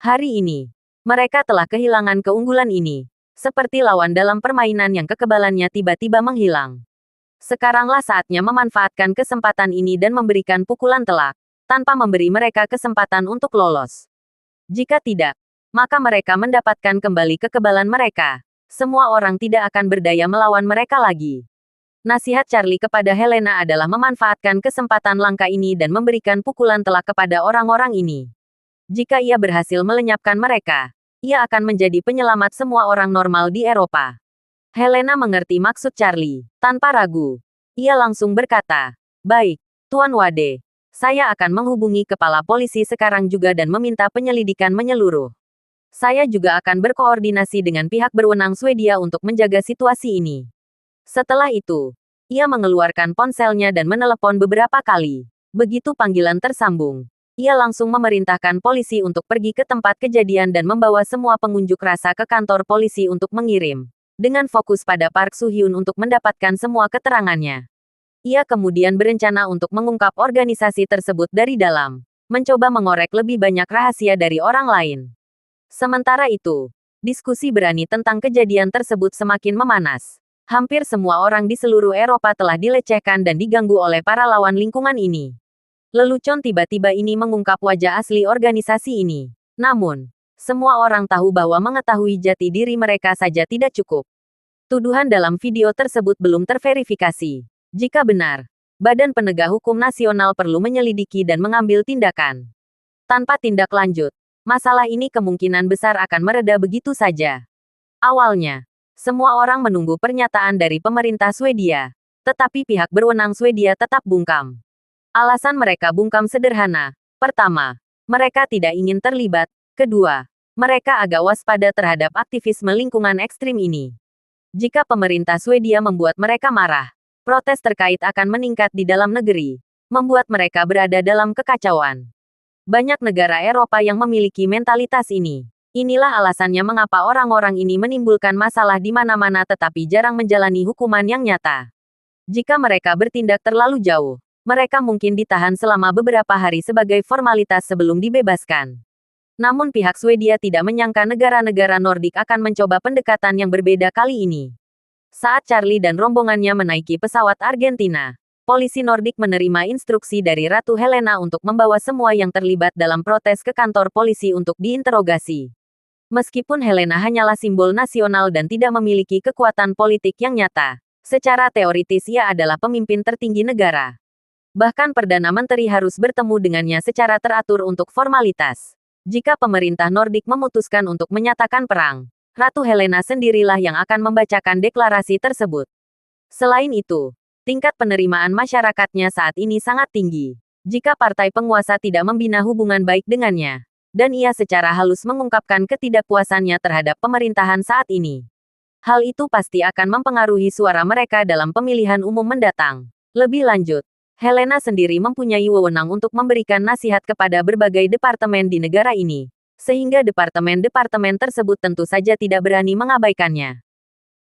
S2: Hari ini, mereka telah kehilangan keunggulan ini, seperti lawan dalam permainan yang kekebalannya tiba-tiba menghilang. Sekaranglah saatnya memanfaatkan kesempatan ini dan memberikan pukulan telak, tanpa memberi mereka kesempatan untuk lolos. Jika tidak, maka mereka mendapatkan kembali kekebalan mereka. Semua orang tidak akan berdaya melawan mereka lagi. Nasihat Charlie kepada Helena adalah memanfaatkan kesempatan langka ini dan memberikan pukulan telak kepada orang-orang ini. Jika ia berhasil melenyapkan mereka, ia akan menjadi penyelamat semua orang normal di Eropa. Helena mengerti maksud Charlie. Tanpa ragu, ia langsung berkata, "Baik, Tuan Wade. Saya akan menghubungi kepala polisi sekarang juga dan meminta penyelidikan menyeluruh. Saya juga akan berkoordinasi dengan pihak berwenang Swedia untuk menjaga situasi ini. Setelah itu, ia mengeluarkan ponselnya dan menelepon beberapa kali. Begitu panggilan tersambung, ia langsung memerintahkan polisi untuk pergi ke tempat kejadian dan membawa semua pengunjuk rasa ke kantor polisi untuk mengirim. Dengan fokus pada Park Soo-hyun untuk mendapatkan semua keterangannya. Ia kemudian berencana untuk mengungkap organisasi tersebut dari dalam. Mencoba mengorek lebih banyak rahasia dari orang lain. Sementara itu, diskusi berani tentang kejadian tersebut semakin memanas. Hampir semua orang di seluruh Eropa telah dilecehkan dan diganggu oleh para lawan lingkungan ini. Lelucon tiba-tiba ini mengungkap wajah asli organisasi ini. Namun, semua orang tahu bahwa mengetahui jati diri mereka saja tidak cukup. Tuduhan dalam video tersebut belum terverifikasi. Jika benar, Badan Penegak Hukum Nasional perlu menyelidiki dan mengambil tindakan. Tanpa tindak lanjut, masalah ini kemungkinan besar akan mereda begitu saja. Awalnya, semua orang menunggu pernyataan dari pemerintah Swedia. Tetapi pihak berwenang Swedia tetap bungkam. Alasan mereka bungkam sederhana. Pertama, mereka tidak ingin terlibat. Kedua, mereka agak waspada terhadap aktivisme lingkungan ekstrim ini. Jika pemerintah Swedia membuat mereka marah, protes terkait akan meningkat di dalam negeri, membuat mereka berada dalam kekacauan. Banyak negara Eropa yang memiliki mentalitas ini. Inilah alasannya mengapa orang-orang ini menimbulkan masalah di mana-mana tetapi jarang menjalani hukuman yang nyata. Jika mereka bertindak terlalu jauh, mereka mungkin ditahan selama beberapa hari sebagai formalitas sebelum dibebaskan. Namun pihak Swedia tidak menyangka negara-negara Nordik akan mencoba pendekatan yang berbeda kali ini. Saat Charlie dan rombongannya menaiki pesawat Argentina, polisi Nordik menerima instruksi dari Ratu Helena untuk membawa semua yang terlibat dalam protes ke kantor polisi untuk diinterogasi. Meskipun Helena hanyalah simbol nasional dan tidak memiliki kekuatan politik yang nyata, secara teoritis ia adalah pemimpin tertinggi negara. Bahkan Perdana Menteri harus bertemu dengannya secara teratur untuk formalitas. Jika pemerintah Nordik memutuskan untuk menyatakan perang, Ratu Helena sendirilah yang akan membacakan deklarasi tersebut. Selain itu, tingkat penerimaan masyarakatnya saat ini sangat tinggi. Jika partai penguasa tidak membina hubungan baik dengannya, dan ia secara halus mengungkapkan ketidakpuasannya terhadap pemerintahan saat ini, hal itu pasti akan mempengaruhi suara mereka dalam pemilihan umum mendatang. Lebih lanjut, Helena sendiri mempunyai wewenang untuk memberikan nasihat kepada berbagai departemen di negara ini, sehingga departemen-departemen tersebut tentu saja tidak berani mengabaikannya.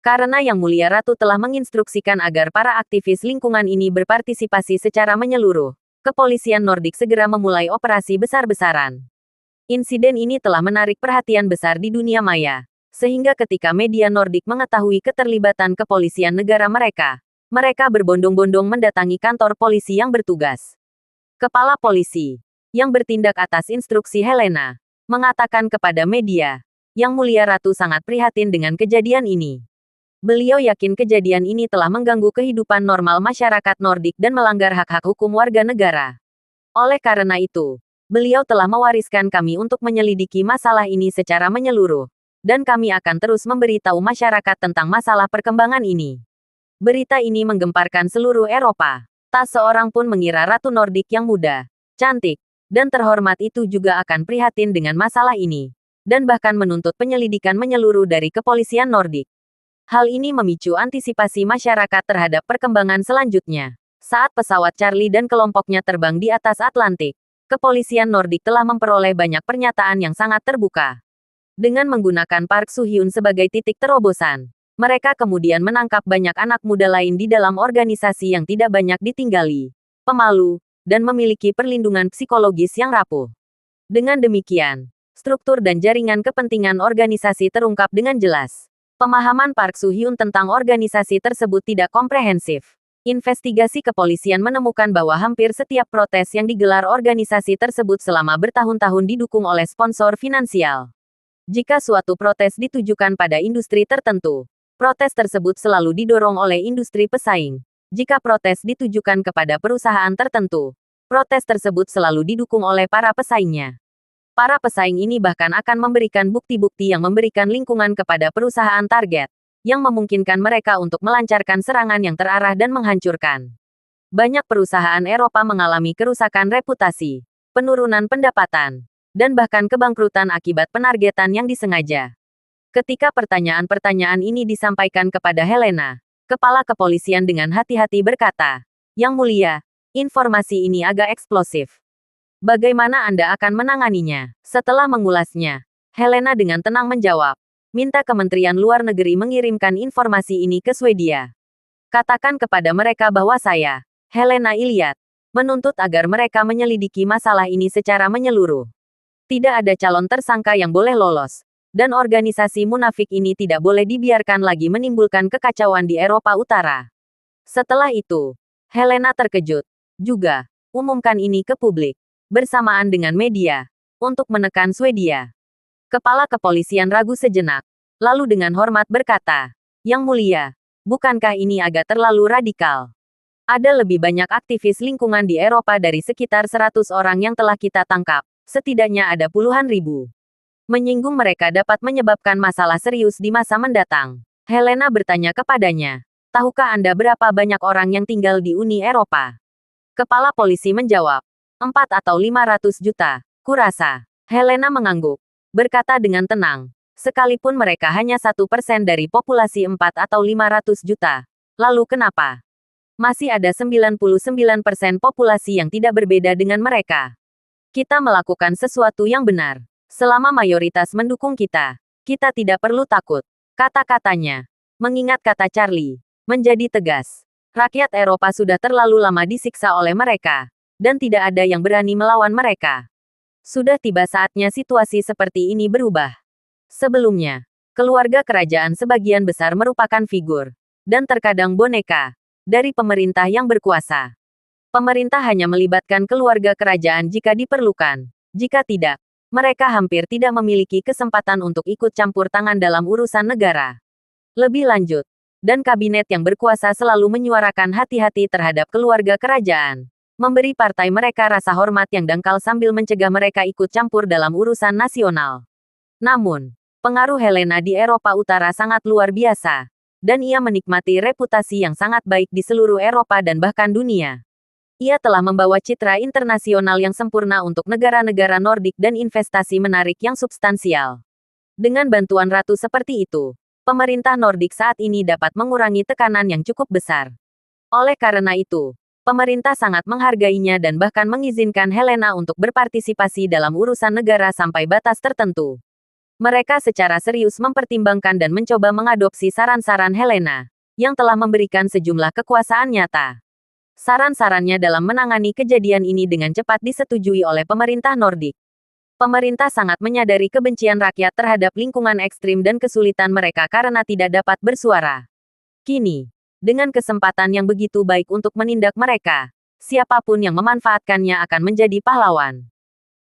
S2: Karena Yang Mulia Ratu telah menginstruksikan agar para aktivis lingkungan ini berpartisipasi secara menyeluruh, kepolisian Nordik segera memulai operasi besar-besaran. Insiden ini telah menarik perhatian besar di dunia maya, sehingga ketika media Nordik mengetahui keterlibatan kepolisian negara mereka, mereka berbondong-bondong mendatangi kantor polisi yang bertugas. Kepala polisi, yang bertindak atas instruksi Helena, mengatakan kepada media, Yang Mulia Ratu sangat prihatin dengan kejadian ini. Beliau yakin kejadian ini telah mengganggu kehidupan normal masyarakat Nordik dan melanggar hak-hak hukum warga negara. Oleh karena itu, beliau telah mewariskan kami untuk menyelidiki masalah ini secara menyeluruh, dan kami akan terus memberitahu masyarakat tentang masalah perkembangan ini. Berita ini menggemparkan seluruh Eropa. Tak seorang pun mengira Ratu Nordik yang muda, cantik, dan terhormat itu juga akan prihatin dengan masalah ini, dan bahkan menuntut penyelidikan menyeluruh dari kepolisian Nordik. Hal ini memicu antisipasi masyarakat terhadap perkembangan selanjutnya. Saat pesawat Charlie dan kelompoknya terbang di atas Atlantik, kepolisian Nordik telah memperoleh banyak pernyataan yang sangat terbuka. Dengan menggunakan Park Soo-hyun sebagai titik terobosan, mereka kemudian menangkap banyak anak muda lain di dalam organisasi yang tidak banyak ditinggali, pemalu, dan memiliki perlindungan psikologis yang rapuh. Dengan demikian, struktur dan jaringan kepentingan organisasi terungkap dengan jelas. Pemahaman Park Soo-hyun tentang organisasi tersebut tidak komprehensif. Investigasi kepolisian menemukan bahwa hampir setiap protes yang digelar organisasi tersebut selama bertahun-tahun didukung oleh sponsor finansial. Jika suatu protes ditujukan pada industri tertentu, protes tersebut selalu didorong oleh industri pesaing. Jika protes ditujukan kepada perusahaan tertentu, protes tersebut selalu didukung oleh para pesaingnya. Para pesaing ini bahkan akan memberikan bukti-bukti yang memberikan lingkungan kepada perusahaan target, yang memungkinkan mereka untuk melancarkan serangan yang terarah dan menghancurkan. Banyak perusahaan Eropa mengalami kerusakan reputasi, penurunan pendapatan, dan bahkan kebangkrutan akibat penargetan yang disengaja. Ketika pertanyaan-pertanyaan ini disampaikan kepada Helena, kepala kepolisian dengan hati-hati berkata, "Yang mulia, informasi ini agak eksplosif. Bagaimana Anda akan menanganinya?" Setelah mengulasnya, Helena dengan tenang menjawab, "Minta Kementerian Luar Negeri mengirimkan informasi ini ke Swedia. Katakan kepada mereka bahwa saya, Helena Iliad, menuntut agar mereka menyelidiki masalah ini secara menyeluruh. Tidak ada calon tersangka yang boleh lolos, dan organisasi munafik ini tidak boleh dibiarkan lagi menimbulkan kekacauan di Eropa Utara." Setelah itu, Helena terkejut. Juga, umumkan ini ke publik, bersamaan dengan media, untuk menekan Swedia. Kepala kepolisian ragu sejenak, lalu dengan hormat berkata, "Yang mulia, bukankah ini agak terlalu radikal? Ada lebih banyak aktivis lingkungan di Eropa dari sekitar 100 orang yang telah kita tangkap, setidaknya ada puluhan ribu. Menyinggung mereka dapat menyebabkan masalah serius di masa mendatang." Helena bertanya kepadanya, "Tahukah Anda berapa banyak orang yang tinggal di Uni Eropa?" Kepala polisi menjawab, 4 atau 500 juta, kurasa." Helena mengangguk, berkata dengan tenang, "Sekalipun mereka hanya 1% dari populasi 4 atau 500 juta, lalu kenapa? Masih ada 99% populasi yang tidak berbeda dengan mereka. Kita melakukan sesuatu yang benar. Selama mayoritas mendukung kita, kita tidak perlu takut." Kata-katanya, mengingat kata Charlie, menjadi tegas. Rakyat Eropa sudah terlalu lama disiksa oleh mereka, dan tidak ada yang berani melawan mereka. Sudah tiba saatnya situasi seperti ini berubah. Sebelumnya, keluarga kerajaan sebagian besar merupakan figur, dan terkadang boneka, dari pemerintah yang berkuasa. Pemerintah hanya melibatkan keluarga kerajaan jika diperlukan. Jika tidak, mereka hampir tidak memiliki kesempatan untuk ikut campur tangan dalam urusan negara. Lebih lanjut, dan kabinet yang berkuasa selalu menyuarakan hati-hati terhadap keluarga kerajaan, memberi partai mereka rasa hormat yang dangkal sambil mencegah mereka ikut campur dalam urusan nasional. Namun, pengaruh Helena di Eropa Utara sangat luar biasa, dan ia menikmati reputasi yang sangat baik di seluruh Eropa dan bahkan dunia. Ia telah membawa citra internasional yang sempurna untuk negara-negara Nordik dan investasi menarik yang substansial. Dengan bantuan ratu seperti itu, pemerintah Nordik saat ini dapat mengurangi tekanan yang cukup besar. Oleh karena itu, pemerintah sangat menghargainya dan bahkan mengizinkan Helena untuk berpartisipasi dalam urusan negara sampai batas tertentu. Mereka secara serius mempertimbangkan dan mencoba mengadopsi saran-saran Helena, yang telah memberikan sejumlah kekuasaan nyata. Saran-sarannya dalam menangani kejadian ini dengan cepat disetujui oleh pemerintah Nordik. Pemerintah sangat menyadari kebencian rakyat terhadap lingkungan ekstrim dan kesulitan mereka karena tidak dapat bersuara. Kini, dengan kesempatan yang begitu baik untuk menindak mereka, siapapun yang memanfaatkannya akan menjadi pahlawan.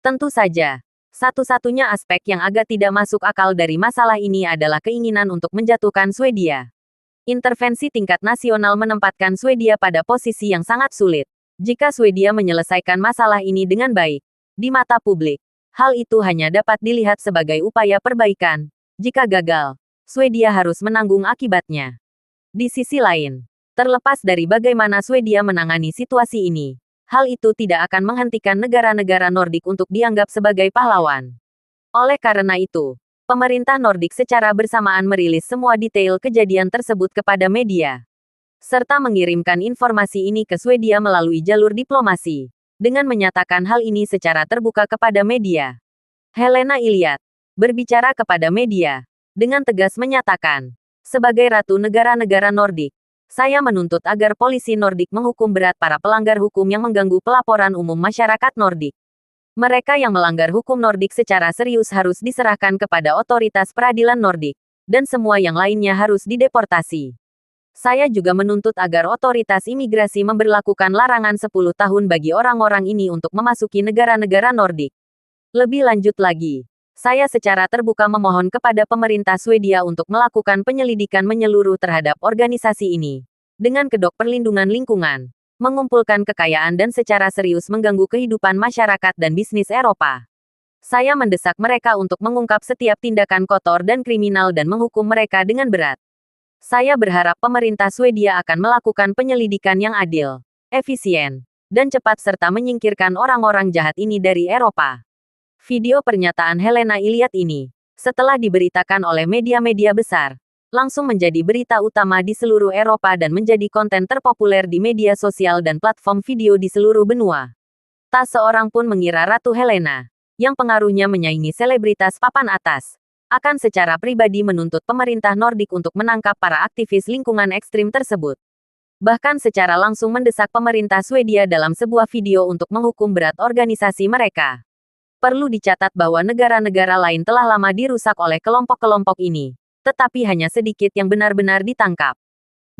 S2: Tentu saja, satu-satunya aspek yang agak tidak masuk akal dari masalah ini adalah keinginan untuk menjatuhkan Swedia. Intervensi tingkat nasional menempatkan Swedia pada posisi yang sangat sulit. Jika Swedia menyelesaikan masalah ini dengan baik, di mata publik, hal itu hanya dapat dilihat sebagai upaya perbaikan. Jika gagal, Swedia harus menanggung akibatnya. Di sisi lain, terlepas dari bagaimana Swedia menangani situasi ini, hal itu tidak akan menghentikan negara-negara Nordik untuk dianggap sebagai pahlawan. Oleh karena itu, pemerintah Nordik secara bersamaan merilis semua detail kejadian tersebut kepada media, serta mengirimkan informasi ini ke Swedia melalui jalur diplomasi, dengan menyatakan hal ini secara terbuka kepada media. Helena Iliad berbicara kepada media, dengan tegas menyatakan, "Sebagai ratu negara-negara Nordik, saya menuntut agar polisi Nordik menghukum berat para pelanggar hukum yang mengganggu pelaporan umum masyarakat Nordik. Mereka yang melanggar hukum Nordik secara serius harus diserahkan kepada otoritas peradilan Nordik, dan semua yang lainnya harus dideportasi. Saya juga menuntut agar otoritas imigrasi memberlakukan larangan 10 tahun bagi orang-orang ini untuk memasuki negara-negara Nordik. Lebih lanjut lagi, saya secara terbuka memohon kepada pemerintah Swedia untuk melakukan penyelidikan menyeluruh terhadap organisasi ini, dengan kedok perlindungan lingkungan, mengumpulkan kekayaan dan secara serius mengganggu kehidupan masyarakat dan bisnis Eropa. Saya mendesak mereka untuk mengungkap setiap tindakan kotor dan kriminal dan menghukum mereka dengan berat. Saya berharap pemerintah Swedia akan melakukan penyelidikan yang adil, efisien, dan cepat serta menyingkirkan orang-orang jahat ini dari Eropa. Video pernyataan Helena Iliad ini, setelah diberitakan oleh media-media besar, langsung menjadi berita utama di seluruh Eropa dan menjadi konten terpopuler di media sosial dan platform video di seluruh benua. Tak seorang pun mengira Ratu Helena, yang pengaruhnya menyaingi selebritas papan atas, akan secara pribadi menuntut pemerintah Nordik untuk menangkap para aktivis lingkungan ekstrim tersebut. Bahkan secara langsung mendesak pemerintah Swedia dalam sebuah video untuk menghukum berat organisasi mereka. Perlu dicatat bahwa negara-negara lain telah lama dirusak oleh kelompok-kelompok ini, tetapi hanya sedikit yang benar-benar ditangkap.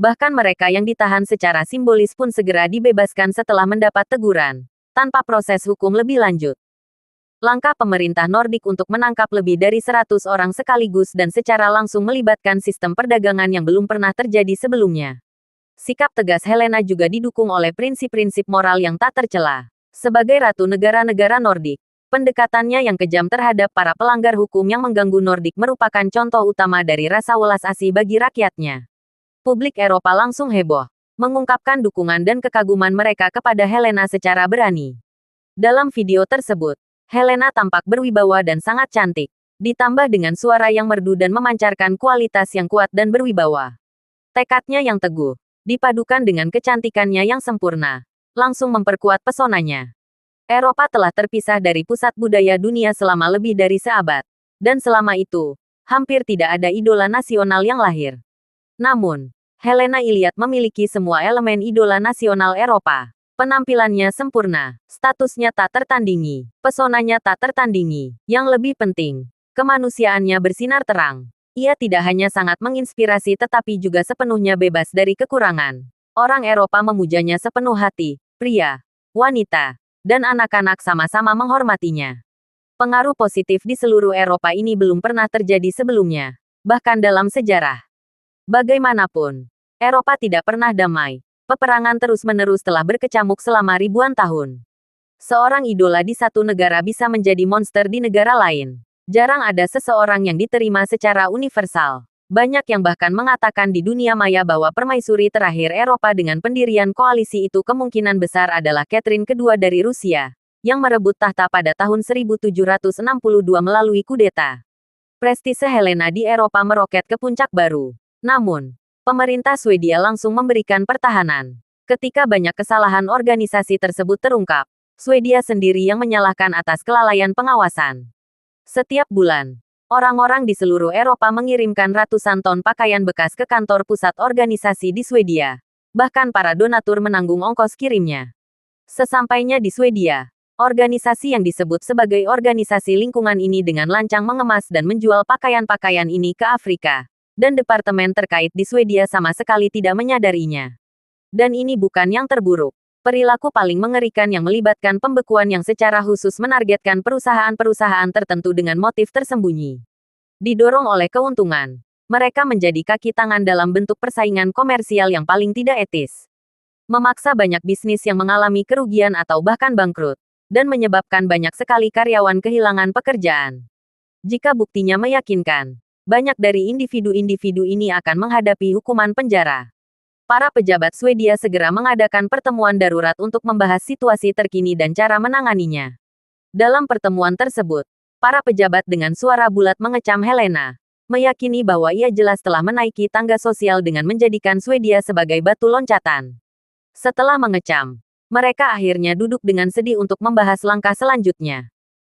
S2: Bahkan mereka yang ditahan secara simbolis pun segera dibebaskan setelah mendapat teguran, tanpa proses hukum lebih lanjut. Langkah pemerintah Nordik untuk menangkap lebih dari 100 orang sekaligus dan secara langsung melibatkan sistem perdagangan yang belum pernah terjadi sebelumnya. Sikap tegas Helena juga didukung oleh prinsip-prinsip moral yang tak tercela. Sebagai ratu negara-negara Nordik, pendekatannya yang kejam terhadap para pelanggar hukum yang mengganggu Nordik merupakan contoh utama dari rasa welas asih bagi rakyatnya. Publik Eropa langsung heboh, mengungkapkan dukungan dan kekaguman mereka kepada Helena secara berani. Dalam video tersebut, Helena tampak berwibawa dan sangat cantik, ditambah dengan suara yang merdu dan memancarkan kualitas yang kuat dan berwibawa. Tekadnya yang teguh, dipadukan dengan kecantikannya yang sempurna, langsung memperkuat pesonanya. Eropa telah terpisah dari pusat budaya dunia selama lebih dari seabad. Dan selama itu, hampir tidak ada idola nasional yang lahir. Namun, Helena Iliad memiliki semua elemen idola nasional Eropa. Penampilannya sempurna, statusnya tak tertandingi, pesonanya tak tertandingi. Yang lebih penting, kemanusiaannya bersinar terang. Ia tidak hanya sangat menginspirasi tetapi juga sepenuhnya bebas dari kekurangan. Orang Eropa memujanya sepenuh hati, pria, wanita, dan anak-anak sama-sama menghormatinya. Pengaruh positif di seluruh Eropa ini belum pernah terjadi sebelumnya, bahkan dalam sejarah. Bagaimanapun, Eropa tidak pernah damai. Peperangan terus-menerus telah berkecamuk selama ribuan tahun. Seorang idola di satu negara bisa menjadi monster di negara lain. Jarang ada seseorang yang diterima secara universal. Banyak yang bahkan mengatakan di dunia maya bahwa permaisuri terakhir Eropa dengan pendirian koalisi itu kemungkinan besar adalah Catherine kedua dari Rusia, yang merebut tahta pada tahun 1762 melalui kudeta. Prestise Helena di Eropa meroket ke puncak baru. Namun, pemerintah Swedia langsung memberikan pertahanan. Ketika banyak kesalahan organisasi tersebut terungkap, Swedia sendiri yang menyalahkan atas kelalaian pengawasan. Setiap bulan, orang-orang di seluruh Eropa mengirimkan ratusan ton pakaian bekas ke kantor pusat organisasi di Swedia. Bahkan para donatur menanggung ongkos kirimnya. Sesampainya di Swedia, organisasi yang disebut sebagai organisasi lingkungan ini dengan lancang mengemas dan menjual pakaian-pakaian ini ke Afrika. Dan departemen terkait di Swedia sama sekali tidak menyadarinya. Dan ini bukan yang terburuk. Perilaku paling mengerikan yang melibatkan pembekuan yang secara khusus menargetkan perusahaan-perusahaan tertentu dengan motif tersembunyi. Didorong oleh keuntungan, mereka menjadi kaki tangan dalam bentuk persaingan komersial yang paling tidak etis. Memaksa banyak bisnis yang mengalami kerugian atau bahkan bangkrut, dan menyebabkan banyak sekali karyawan kehilangan pekerjaan. Jika buktinya meyakinkan, banyak dari individu-individu ini akan menghadapi hukuman penjara. Para pejabat Swedia segera mengadakan pertemuan darurat untuk membahas situasi terkini dan cara menanganinya. Dalam pertemuan tersebut, para pejabat dengan suara bulat mengecam Helena, meyakini bahwa ia jelas telah menaiki tangga sosial dengan menjadikan Swedia sebagai batu loncatan. Setelah mengecam, mereka akhirnya duduk dengan sedih untuk membahas langkah selanjutnya.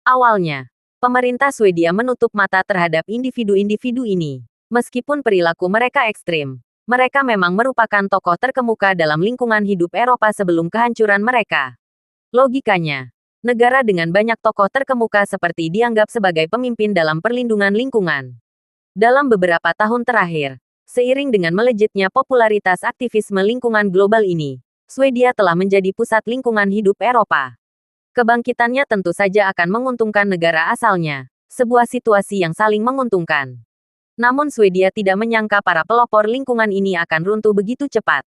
S2: Awalnya, pemerintah Swedia menutup mata terhadap individu-individu ini. Meskipun perilaku mereka ekstrim, mereka memang merupakan tokoh terkemuka dalam lingkungan hidup Eropa sebelum kehancuran mereka. Logikanya, negara dengan banyak tokoh terkemuka seperti dianggap sebagai pemimpin dalam perlindungan lingkungan. Dalam beberapa tahun terakhir, seiring dengan melejitnya popularitas aktivisme lingkungan global ini, Swedia telah menjadi pusat lingkungan hidup Eropa. Kebangkitannya tentu saja akan menguntungkan negara asalnya, sebuah situasi yang saling menguntungkan. Namun Swedia tidak menyangka para pelopor lingkungan ini akan runtuh begitu cepat.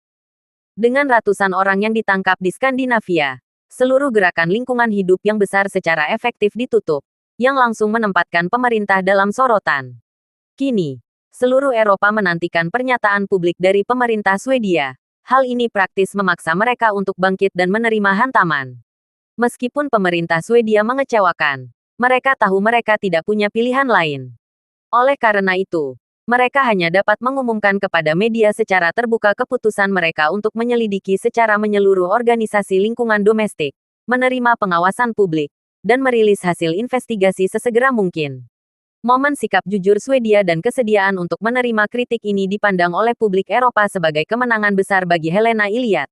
S2: Dengan ratusan orang yang ditangkap di Skandinavia, seluruh gerakan lingkungan hidup yang besar secara efektif ditutup, yang langsung menempatkan pemerintah dalam sorotan. Kini, seluruh Eropa menantikan pernyataan publik dari pemerintah Swedia. Hal ini praktis memaksa mereka untuk bangkit dan menerima hantaman. Meskipun pemerintah Swedia mengecewakan, mereka tahu mereka tidak punya pilihan lain. Oleh karena itu, mereka hanya dapat mengumumkan kepada media secara terbuka keputusan mereka untuk menyelidiki secara menyeluruh organisasi lingkungan domestik, menerima pengawasan publik, dan merilis hasil investigasi sesegera mungkin. Momen sikap jujur Swedia dan kesediaan untuk menerima kritik ini dipandang oleh publik Eropa sebagai kemenangan besar bagi Helena Iliad.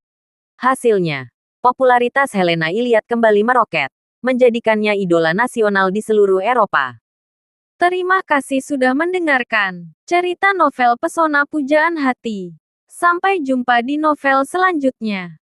S2: Hasilnya, popularitas Helena Iliad kembali meroket, menjadikannya idola nasional di seluruh Eropa. Terima kasih sudah mendengarkan cerita novel Pesona Pujaan Hati. Sampai jumpa di novel selanjutnya.